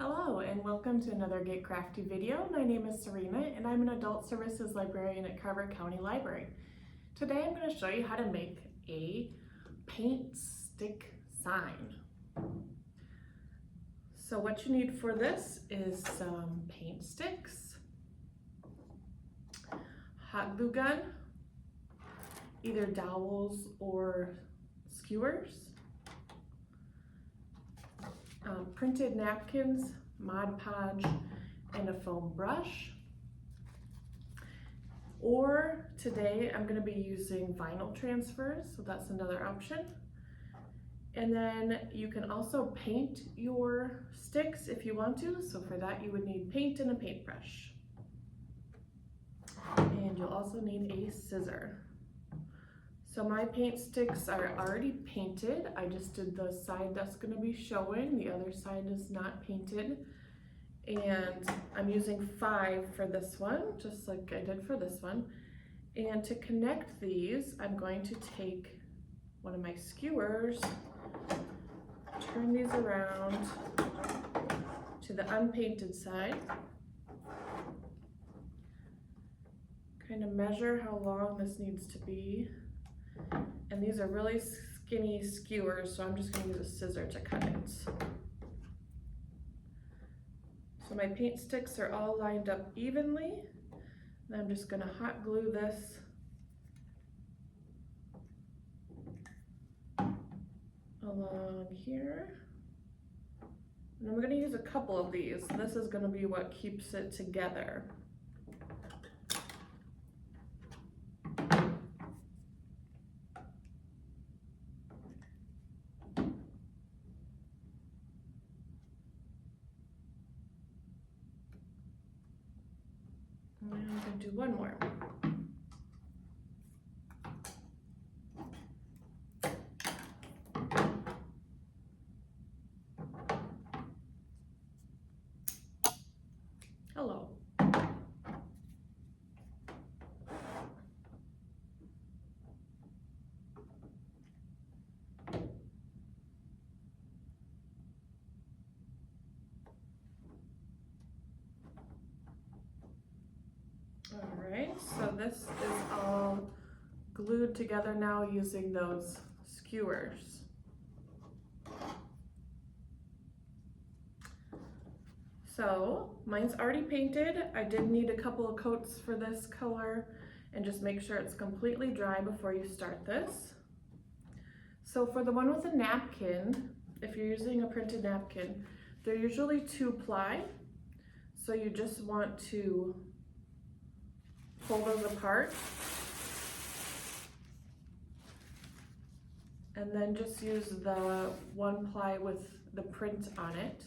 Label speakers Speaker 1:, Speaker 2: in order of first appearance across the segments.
Speaker 1: Hello and welcome to another Get Crafty video. My name is Serena and I'm an Adult Services Librarian at Carver County Library. Today I'm going to show you how to make a paint stick sign. So what you need for this is some paint sticks, hot glue gun, either dowels or skewers, printed napkins, Mod Podge, and a foam brush. Or today I'm going to be using vinyl transfers, so that's another option. And then you can also paint your sticks if you want to, so for that you would need paint and a paintbrush. And you'll also need a scissor. So my paint sticks are already painted. I just did the side that's going to be showing. The other side is not painted. And I'm using 5 for this one, just like I did for this one. And to connect these, I'm going to take one of my skewers, turn these around to the unpainted side, kind of measure how long this needs to be. And these are really skinny skewers, so I'm just going to use a scissor to cut it. So my paint sticks are all lined up evenly. And I'm just going to hot glue this along here. And I'm going to use a couple of these. This is going to be what keeps it together. And I'm going to do one more. Hello. Alright, so this is all glued together now using those skewers. So mine's already painted. I did need a couple of coats for this color, and just make sure it's completely dry before you start this. So for the one with a napkin, if you're using a printed napkin, they're usually 2-ply. So you just want to pull those apart and then just use the 1-ply with the print on it.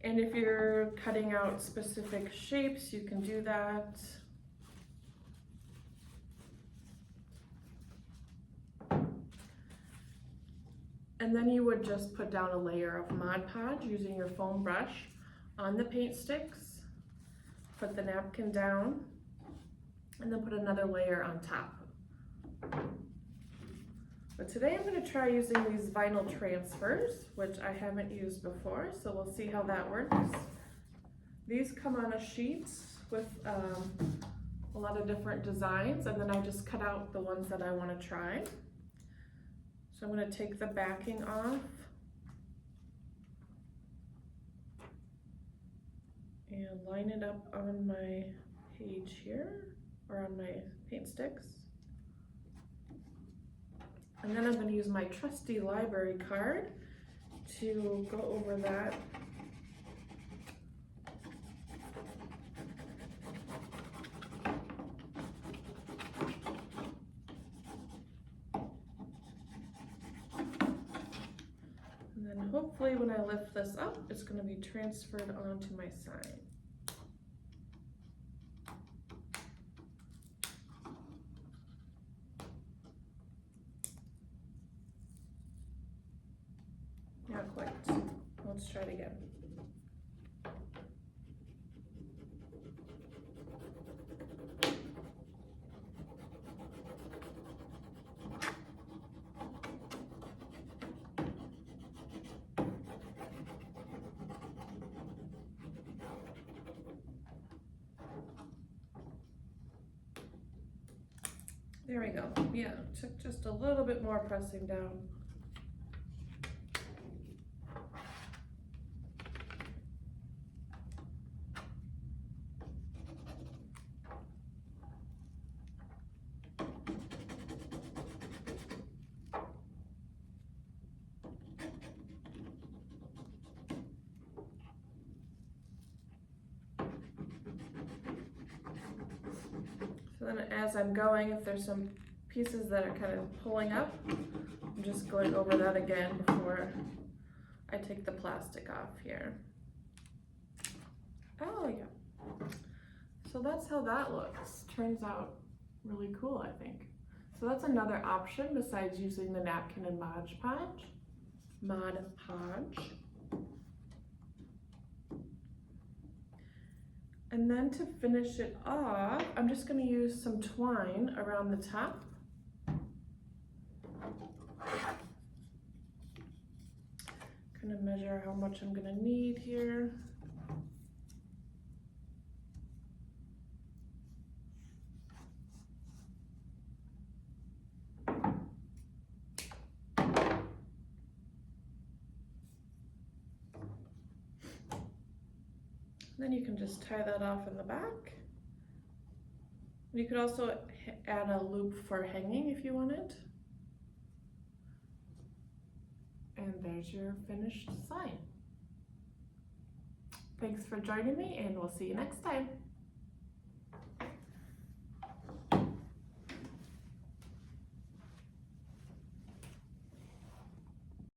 Speaker 1: And if you're cutting out specific shapes, you can do that. And then you would just put down a layer of Mod Podge using your foam brush on the paint sticks, put the napkin down, and then put another layer on top. But today I'm going to try using these vinyl transfers, which I haven't used before, so we'll see how that works. These come on a sheet with a lot of different designs, and then I just cut out the ones that I want to try. So I'm going to take the backing off and line it up on my page here, or on my paint sticks. And then I'm going to use my trusty library card to go over that. And then hopefully when I lift this up, it's going to be transferred onto my sign. Not quite. Let's try it again. There we go. Yeah, took just a little bit more pressing down. So then as I'm going, if there's some pieces that are kind of pulling up, I'm just going over that again before I take the plastic off here. Oh yeah. So that's how that looks. Turns out really cool, I think. So that's another option besides using the napkin and Mod Podge. Mod Podge. And then to finish it off, I'm just going to use some twine around the top. Kind of measure how much I'm going to need here. Then you can just tie that off in the back. You could also add a loop for hanging if you wanted. And there's your finished sign. Thanks for joining me, and we'll see you next time.